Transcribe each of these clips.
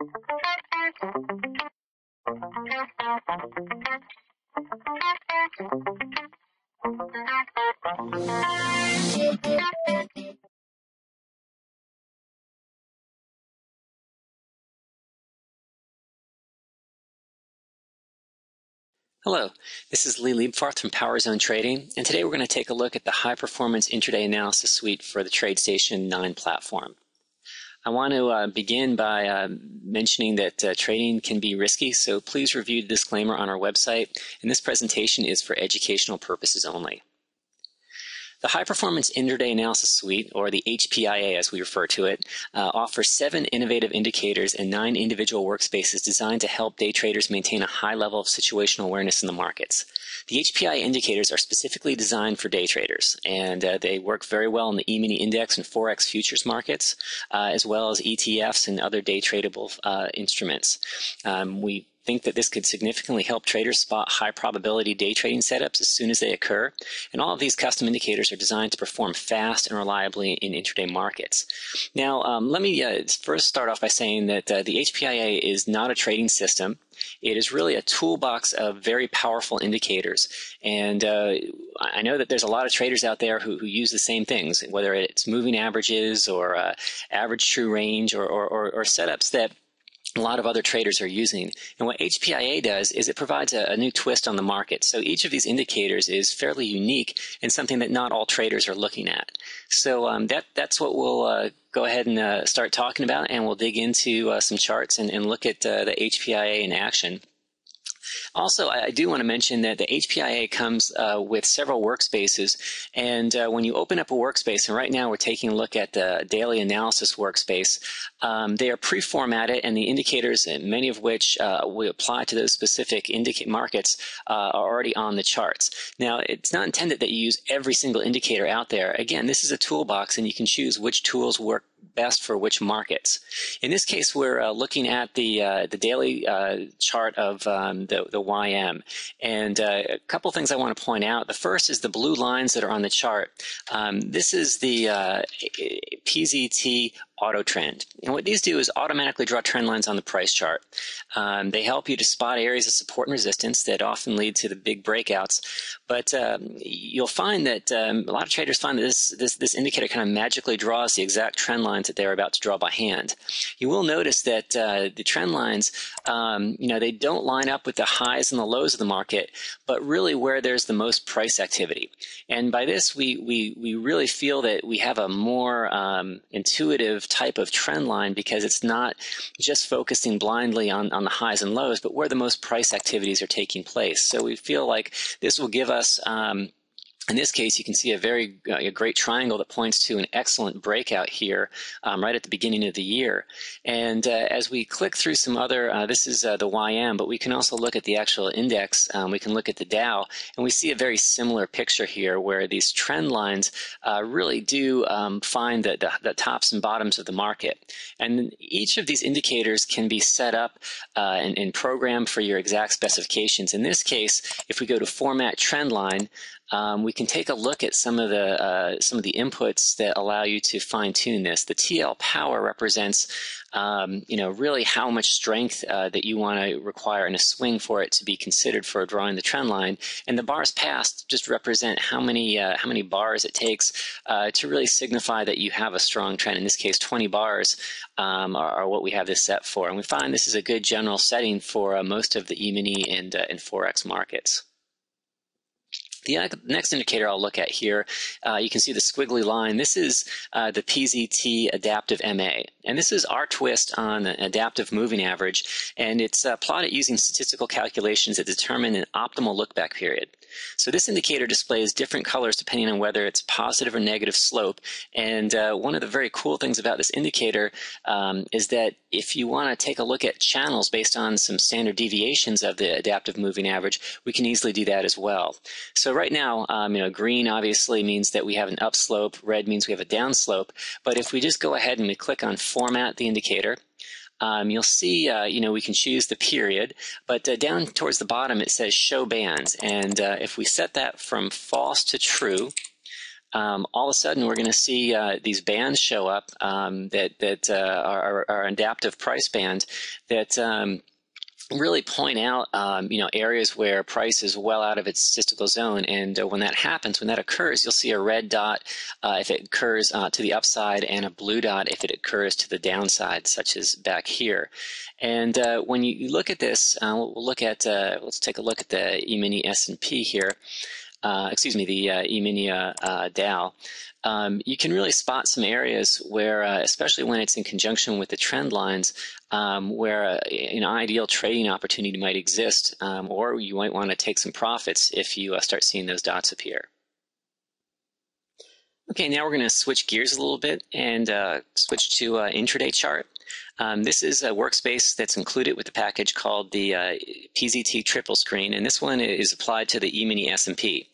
Hello, this is Lee Liebfarth from PowerZone Trading, and today we're going to take a look at the high-performance intraday analysis suite for the Tradestation 9 platform. I want to begin by mentioning that trading can be risky, so please review the disclaimer on our website, and this presentation is for educational purposes only. The High Performance Intraday Analysis Suite, or the HPIA as we refer to it, offers 7 innovative indicators and 9 individual workspaces designed to help day traders maintain a high level of situational awareness in the markets. The HPIA indicators are specifically designed for day traders, and they work very well in the E-mini index and Forex futures markets, as well as ETFs and other day tradable instruments. We think that this could significantly help traders spot high probability day trading setups as soon as they occur, and all of these custom indicators are designed to perform fast and reliably in intraday markets. Now, let me first start off by saying that the HPIA is not a trading system. It is really a toolbox of very powerful indicators, and I know that there's a lot of traders out there who use the same things, whether it's moving averages or average true range or setups that a lot of other traders are using. And what HPIA does is it provides a new twist on the market. So each of these indicators is fairly unique and something that not all traders are looking at. So that's what we'll go ahead and start talking about, and we'll dig into some charts and look at the HPIA in action. Also, I do want to mention that the HPIA comes with several workspaces, and when you open up a workspace, and right now we're taking a look at the daily analysis workspace, they are pre-formatted, and the indicators, many of which we apply to those specific markets, are already on the charts. Now, it's not intended that you use every single indicator out there. Again, this is a toolbox, and you can choose which tools work best for which markets. In this case, we're looking at the daily chart of the YM, and a couple things I want to point out. The first is the blue lines that are on the chart. This is the PZT auto trend, and what these do is automatically draw trend lines on the price chart. They help you to spot areas of support and resistance that often lead to the big breakouts, but you'll find that a lot of traders find that this indicator kind of magically draws the exact trend lines that they're about to draw by hand. You will notice that the trend lines, they don't line up with the highs and the lows of the market, but really where there's the most price activity. And by this, we really feel that we have a more intuitive type of trend line, because it's not just focusing blindly on the highs and lows, but where the most price activities are taking place. So we feel like this will give us in this case, you can see a great triangle that points to an excellent breakout here right at the beginning of the year. And as we click through some other, this is the YM, but we can also look at the actual index. We can look at the Dow, and we see a very similar picture here where these trend lines really do find the tops and bottoms of the market. And each of these indicators can be set up and programmed for your exact specifications. In this case, if we go to Format Trend Line, we can take a look at some of the inputs that allow you to fine-tune this. The TL power represents, really how much strength that you want to require in a swing for it to be considered for drawing the trend line, and the bars passed just represent how many bars it takes to really signify that you have a strong trend. In this case, 20 bars are what we have this set for, and we find this is a good general setting for most of the E-mini and Forex markets. The next indicator I'll look at here, you can see the squiggly line. This is the PZT Adaptive MA, and this is our twist on an adaptive moving average, and it's plotted using statistical calculations that determine an optimal look-back period. So this indicator displays different colors depending on whether it's positive or negative slope, and one of the very cool things about this indicator is that if you want to take a look at channels based on some standard deviations of the adaptive moving average, we can easily do that as well. So right now, green obviously means that we have an upslope, red means we have a downslope, but if we just go ahead and we click on Format the Indicator, you'll see, we can choose the period, but down towards the bottom it says Show Bands, and if we set that from false to true, all of a sudden we're going to see these bands show up that are adaptive price bands that really point out, areas where price is well out of its statistical zone. And when that happens, when that occurs, you'll see a red dot if it occurs to the upside and a blue dot if it occurs to the downside, such as back here. And when you look at this, let's take a look at the E-mini S&P here. The E-mini Dow. You can really spot some areas where, especially when it's in conjunction with the trend lines, where an ideal trading opportunity might exist, or you might want to take some profits if you start seeing those dots appear. Okay, now we're going to switch gears a little bit and switch to Intraday Chart. This is a workspace that's included with the package called the PZT Triple Screen, and this one is applied to the E-mini S&P.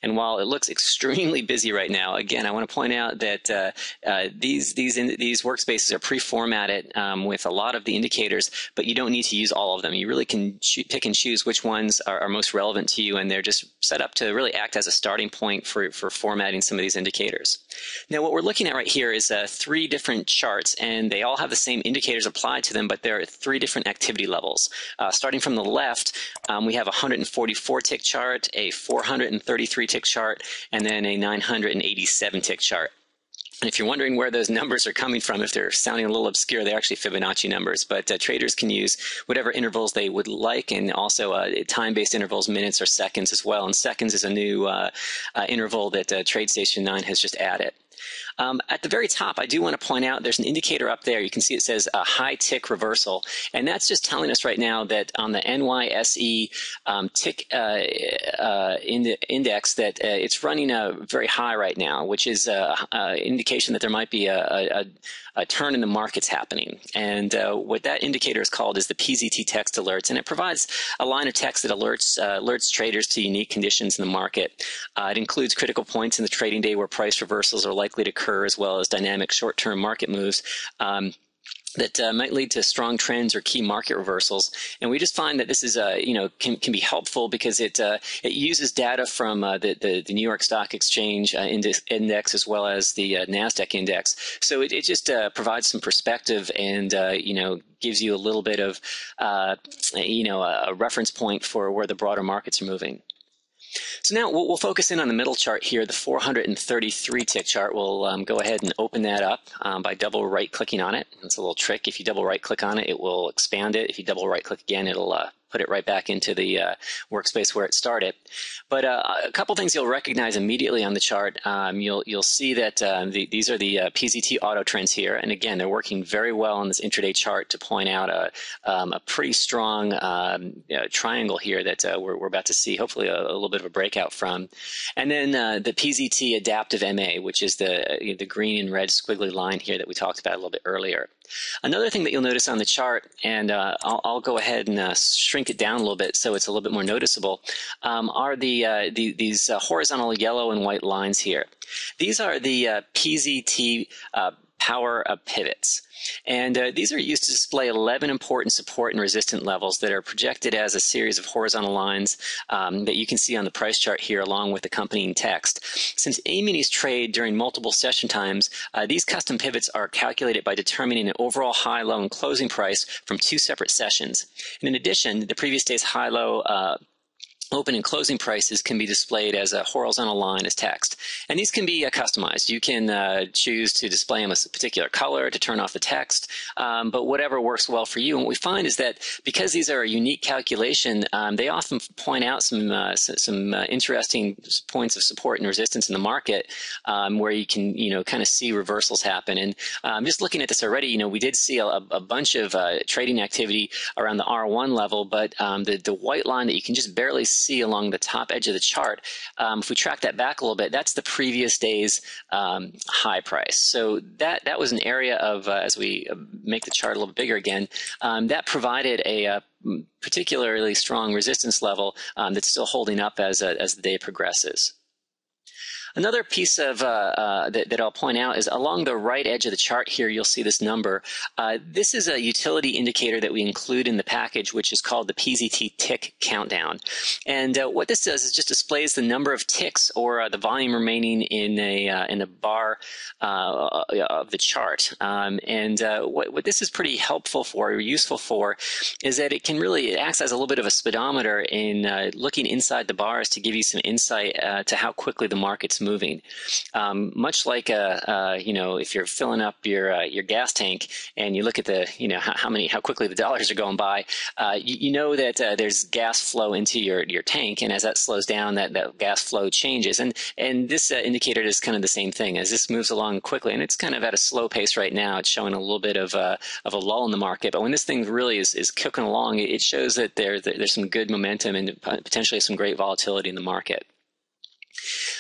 And while it looks extremely busy right now, again, I want to point out that these workspaces are pre-formatted with a lot of the indicators, but you don't need to use all of them. You really can pick and choose which ones are most relevant to you, and they're just set up to really act as a starting point for formatting some of these indicators. Now, what we're looking at right here is 3 different charts, and they all have the same indicators applied to them, but there are 3 different activity levels. Starting from the left, we have a 144 tick chart, a 433 tick chart, and then a 987 tick chart. And if you're wondering where those numbers are coming from, if they're sounding a little obscure, they're actually Fibonacci numbers. But traders can use whatever intervals they would like, and also time-based intervals, minutes or seconds as well. And seconds is a new interval that Tradestation 9 has just added. At the very top, I do want to point out there's an indicator up there. You can see it says a high tick reversal, and that's just telling us right now that on the NYSE tick index that it's running very high right now, which is an indication that there might be a turn in the markets happening. And what that indicator is called is the PZT text alerts, and it provides a line of text that alerts traders to unique conditions in the market. It includes critical points in the trading day where price reversals are likely to occur, as well as dynamic short-term market moves that might lead to strong trends or key market reversals. And we just find that this is can be helpful because it uses data from the New York Stock Exchange index as well as the NASDAQ index. So it just provides some perspective and gives you a little bit of a reference point for where the broader markets are moving. So now we'll focus in on the middle chart here, the 433 tick chart. We'll go ahead and open that up by double right-clicking on it. It's a little trick. If you double right-click on it, it will expand it. If you double right-click again, it'll put it right back into the workspace where it started. But a couple things you'll recognize immediately on the chart. You'll see that these are the PZT auto trends here, and again, they're working very well on this intraday chart to point out a pretty strong triangle here that we're about to see, hopefully a little bit of a breakout from. And then the PZT adaptive MA, which is the green and red squiggly line here that we talked about a little bit earlier. Another thing that you'll notice on the chart, and I'll go ahead and shrink it down a little bit so it's a little bit more noticeable, are these horizontal yellow and white lines here. These are the PZT power pivots. And these are used to display 11 important support and resistance levels that are projected as a series of horizontal lines that you can see on the price chart here along with accompanying text. Since E-minis trade during multiple session times, these custom pivots are calculated by determining an overall high, low, and closing price from 2 separate sessions. And in addition, the previous day's high, low, open and closing prices can be displayed as a horizontal line as text. And these can be customized. You can choose to display them as a particular color to turn off the text, but whatever works well for you. And what we find is that because these are a unique calculation, they often point out some interesting points of support and resistance in the market where you can, kind of see reversals happen. And just looking at this already, we did see a bunch of trading activity around the R1 level, but the white line that you can just barely see along the top edge of the chart, if we track that back a little bit, that's the previous day's high price. So that was an area of, as we make the chart a little bigger again, that provided a particularly strong resistance level that's still holding up as the day progresses. Another piece of that I'll point out is along the right edge of the chart here, you'll see this number. This is a utility indicator that we include in the package, which is called the PZT Tick Countdown. And what this does is just displays the number of ticks or the volume remaining in a bar of the chart. What this is pretty helpful for, or useful for, is that it acts as a little bit of a speedometer in looking inside the bars to give you some insight to how quickly the market's moving. Much like if you're filling up your gas tank and you look at the how quickly the dollars are going by, you know that there's gas flow into your tank, and as that slows down, that gas flow changes. And this indicator is kind of the same thing. As this moves along quickly, and it's kind of at a slow pace right now, it's showing a little bit of a lull in the market. But when this thing really is cooking along, it shows that there's some good momentum and potentially some great volatility in the market.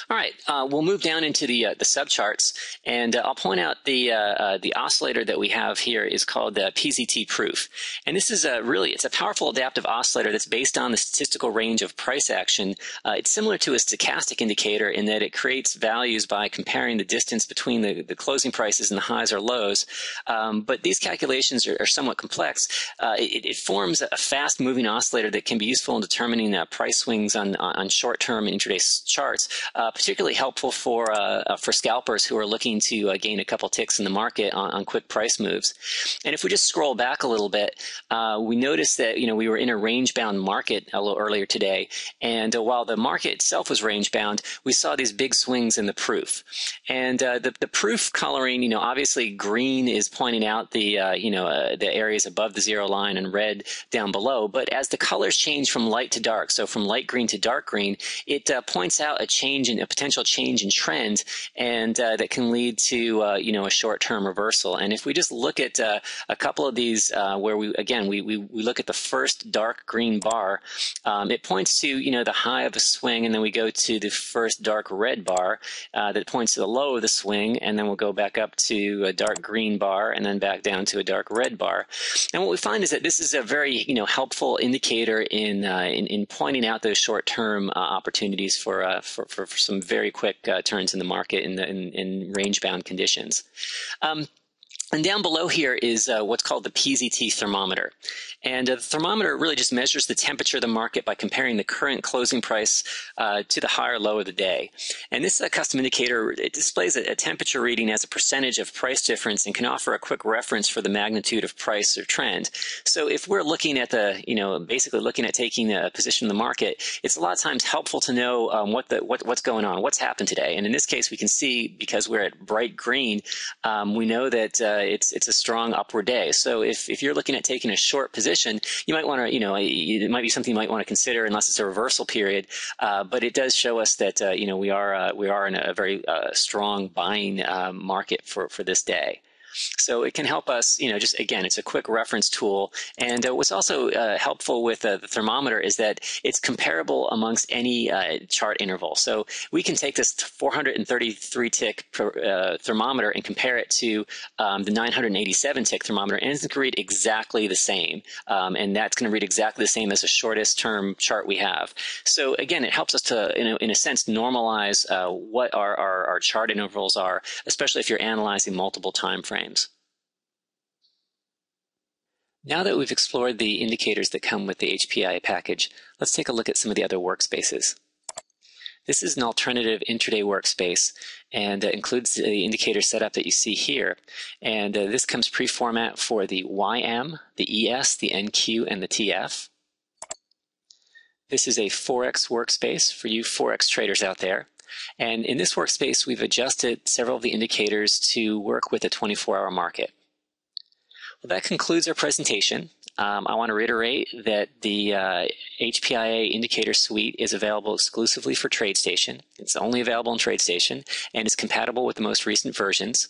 All right, we'll move down into the subcharts, and I'll point out the oscillator that we have here is called the PZT Proof. And this is it's a powerful adaptive oscillator that's based on the statistical range of price action. It's similar to a stochastic indicator in that it creates values by comparing the distance between the closing prices and the highs or lows. But these calculations are somewhat complex. It forms a fast-moving oscillator that can be useful in determining price swings on short-term and intraday charts. Particularly helpful for scalpers who are looking to gain a couple ticks in the market on quick price moves. And if we just scroll back a little bit, we noticed that we were in a range-bound market a little earlier today, and while the market itself was range-bound, we saw these big swings in the proof. And the proof coloring, obviously green is pointing out the areas above the zero line and red down below. But as the colors change from light to dark, so from light green to dark green, it points out a potential change in trend, and that can lead to a short-term reversal. And if we just look at a couple of these where we look at the first dark green bar, it points to the high of a swing, and then we go to the first dark red bar that points to the low of the swing, and then we'll go back up to a dark green bar and then back down to a dark red bar. And what we find is that this is a very helpful indicator in pointing out those short-term opportunities for some very quick turns in the market in range-bound conditions. And down below here is what's called the PZT Thermometer. And the thermometer really just measures the temperature of the market by comparing the current closing price to the high or low of the day. And this custom indicator, it displays a temperature reading as a percentage of price difference and can offer a quick reference for the magnitude of price or trend. So if we're looking at basically looking at taking a position in the market, it's a lot of times helpful to know what's going on, what's happened today. And in this case, we can see, because we're at bright green, we know that it's a strong upward day. So if you're looking at taking a short position, you might want to, it might be something you might want to consider unless it's a reversal period. But it does show us that, we are in a very strong buying market for this day. So it can help us, just again, it's a quick reference tool. And what's also helpful with the thermometer is that it's comparable amongst any chart interval. So we can take this 433 tick thermometer and compare it to the 987 tick thermometer, and it's going to read exactly the same. And that's going to read exactly the same as the shortest term chart we have. So again, it helps us to, in a sense, normalize what our chart intervals are, especially if you're analyzing multiple time frames. Now that we've explored the indicators that come with the HPIA package, let's take a look at some of the other workspaces. This is an alternative intraday workspace, and includes the indicator setup that you see here. And this comes pre-format for the YM, the ES, the NQ, and the TF. This is a Forex workspace for you Forex traders out there. And in this workspace, we've adjusted several of the indicators to work with a 24-hour market. Well, that concludes our presentation. I want to reiterate that the HPIA indicator suite is available exclusively for Tradestation. It's only available in Tradestation and is compatible with the most recent versions,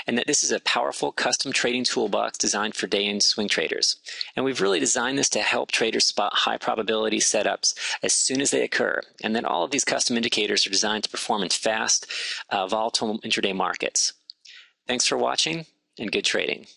and that this is a powerful custom trading toolbox designed for day-in swing traders. And we've really designed this to help traders spot high probability setups as soon as they occur, and that all of these custom indicators are designed to perform in fast, volatile intraday markets. Thanks for watching, and good trading.